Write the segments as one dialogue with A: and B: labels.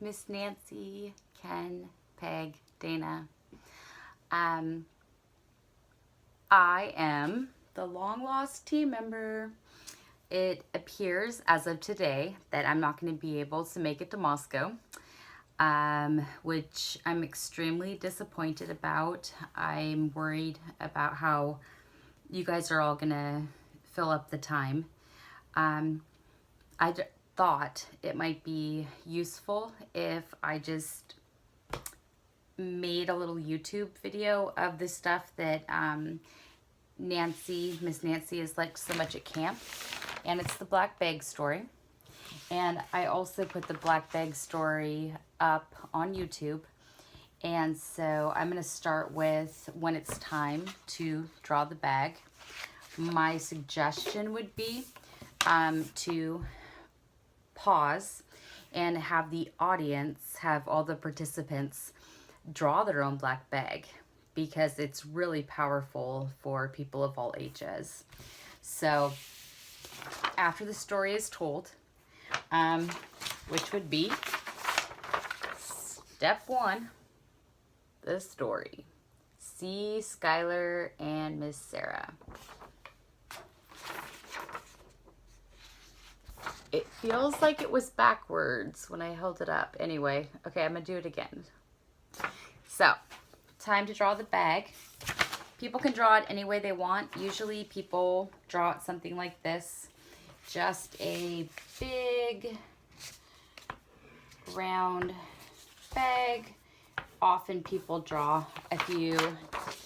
A: Miss Nancy, Ken, Peg, Dana. I am the long lost team member. It appears as of today that I'm not going to be able to make it to Moscow, which I'm extremely disappointed about. I'm worried about how you guys are all going to fill up the time. I thought it might be useful if I just made a little YouTube video of the stuff that Miss Nancy is like so much at camp. And it's the black bag story. And I also put the black bag story up on YouTube. And so I'm going to start with when it's time to draw the bag. My suggestion would be to pause and have the audience, have all the participants draw their own black bag, because it's really powerful for people of all ages. So after the story is told, which would be step 1, the story. See Skylar and Miss Sarah. It feels like it was backwards when I held it up. Anyway, okay, I'm gonna do it again. So, time to draw the bag. People can draw it any way they want. Usually people draw it something like this. Just a big round bag. Often people draw a few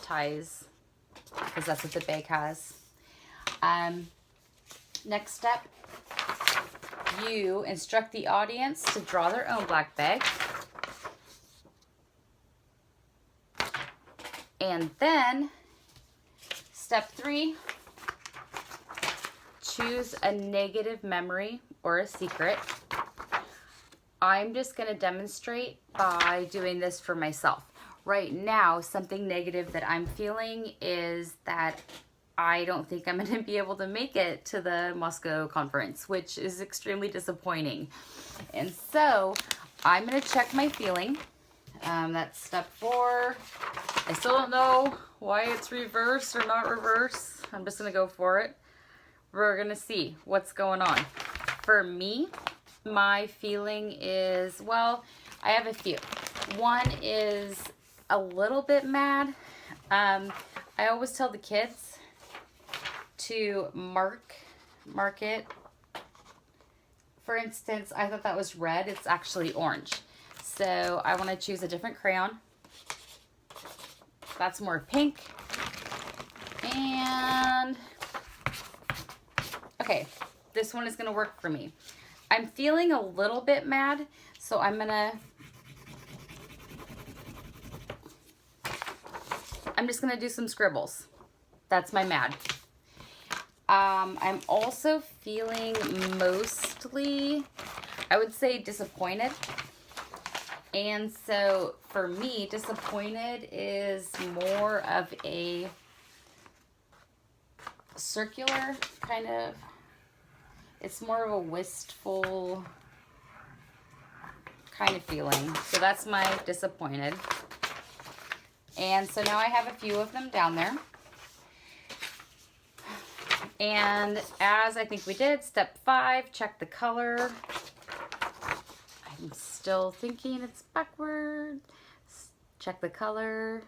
A: ties because that's what the bag has. Next step, you instruct the audience to draw their own black bag. And then, step 3, choose a negative memory or a secret. I'm just going to demonstrate by doing this for myself. Right now, something negative that I'm feeling is that I don't think I'm going to be able to make it to the Moscow conference, which is extremely disappointing. And so, I'm going to check my feeling. That's step 4. I still don't know why it's reverse or not reverse. I'm just going to go for it. We're going to see what's going on. For me, my feeling is, well, I have a few. One is a little bit mad. I always tell the kids to mark it. For instance, I thought that was red. It's actually orange. So I want to choose a different crayon. That's more pink. And okay, this one is going to work for me. I'm feeling a little bit mad, so I'm just going to do some scribbles. That's my mad. I'm also feeling mostly, I would say, disappointed. And so for me, disappointed is more of a circular kind of, it's more of a wistful kind of feeling. So that's my disappointed. And so now I have a few of them down there. And as I think we did, step 5, check the color. I'm still thinking it's backward. Check the color,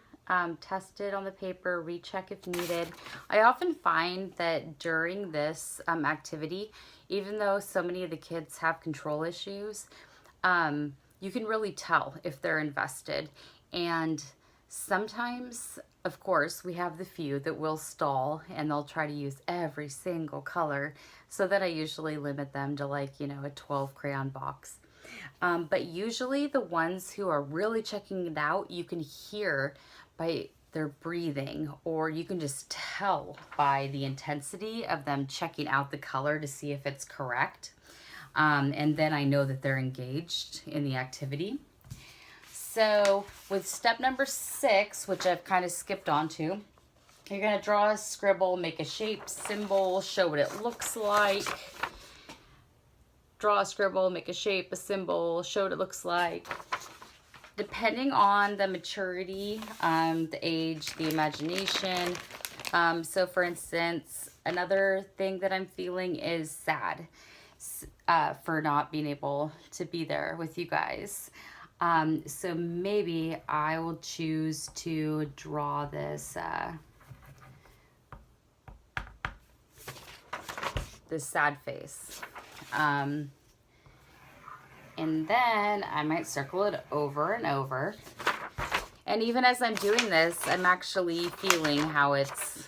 A: test it on the paper, recheck if needed. I often find that during this activity, even though so many of the kids have control issues, you can really tell if they're invested. And sometimes, of course, we have the few that will stall and they'll try to use every single color, so that I usually limit them to, like, you know, a 12 crayon box. But usually the ones who are really checking it out, you can hear by their breathing, or you can just tell by the intensity of them checking out the color to see if it's correct. And then I know that they're engaged in the activity. So with step number 6, which I've kind of skipped onto, you're going to draw a scribble, make a shape, symbol, show what it looks like. draw a scribble, make a shape, a symbol, show what it looks like. Depending on the maturity, the age, the imagination. So for instance, another thing that I'm feeling is sad for not being able to be there with you guys. So maybe I will choose to draw this this sad face. And then I might circle it over and over. And even as I'm doing this, I'm actually feeling how it's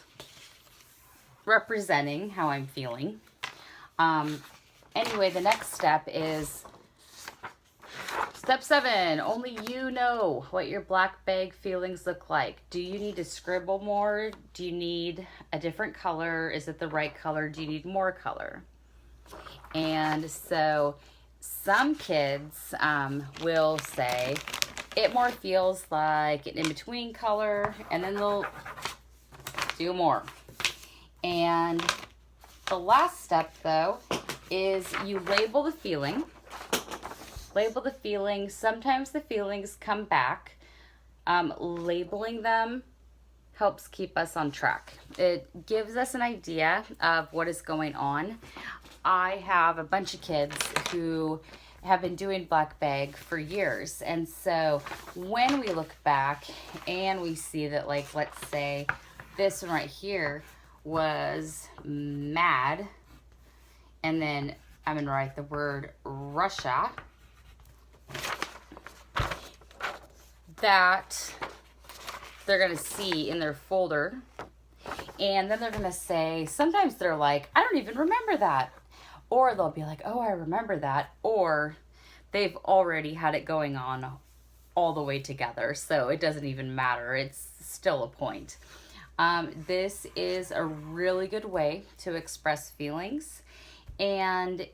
A: representing how I'm feeling. Anyway, the next step is step 7. Only you know what your black bag feelings look like. Do you need to scribble more? Do you need a different color? Is it the right color? Do you need more color? And so some kids will say it more feels like an in-between color, and then they'll do more. And the last step, though, is you label the feeling. Label the feelings. Sometimes the feelings come back. Labeling them helps keep us on track. It gives us an idea of what is going on. I have a bunch of kids who have been doing black bag for years. And so when we look back and we see that, like, let's say this one right here was mad, and then I'm gonna write the word Russia, that they're gonna see in their folder. And then they're gonna say, sometimes they're like, I don't even remember that. Or they'll be like, oh, I remember that. Or they've already had it going on all the way together, so it doesn't even matter. It's still a point. This is a really good way to express feelings. And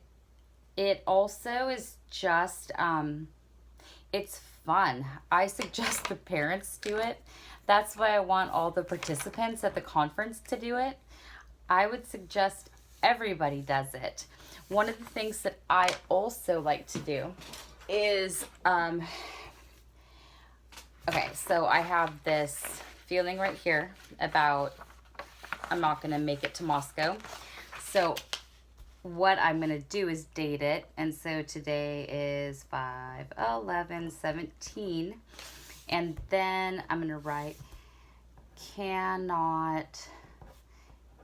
A: it also is just, it's fun. I suggest the parents do it. That's why I want all the participants at the conference to do it. I would suggest everybody does it. One of the things that I also like to do is, okay, so I have this feeling right here about I'm not going to make it to Moscow. So what I'm going to do is date it. And so today is 5/11/17. And then I'm going to write, cannot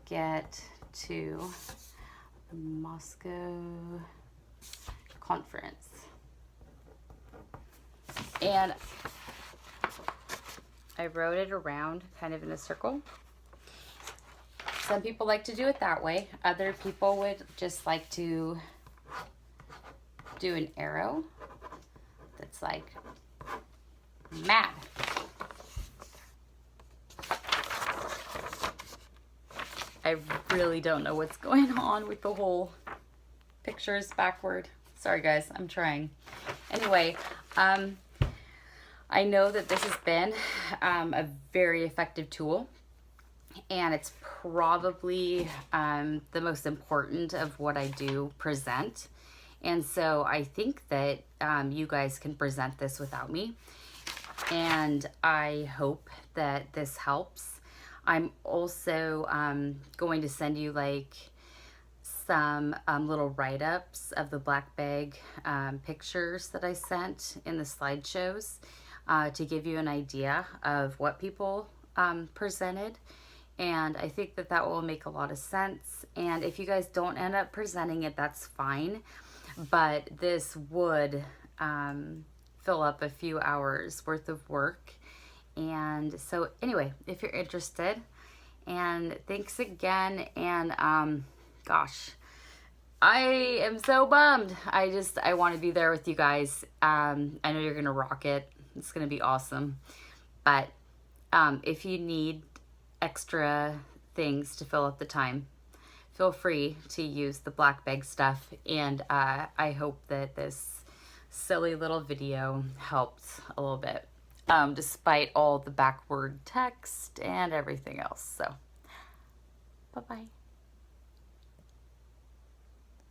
A: get to Moscow conference. And I wrote it around kind of in a circle. Some people like to do it that way. Other people would just like to do an arrow that's like mad. I really don't know what's going on with the whole pictures backward. Sorry guys, I'm trying. Anyway, I know that this has been a very effective tool, and it's probably the most important of what I do present. And so I think that you guys can present this without me, and I hope that this helps. I'm also going to send you like some little write-ups of the black bag pictures that I sent in the slideshows to give you an idea of what people presented. And I think that that will make a lot of sense. And if you guys don't end up presenting it, that's fine. But this would fill up a few hours worth of work. And so anyway, if you're interested, and thanks again. And gosh, I am so bummed. I want to be there with you guys. I know you're going to rock it. It's going to be awesome. But if you need extra things to fill up the time, feel free to use the black bag stuff. And I hope that this silly little video helped a little bit, despite all the backward text and everything else. So, bye-bye.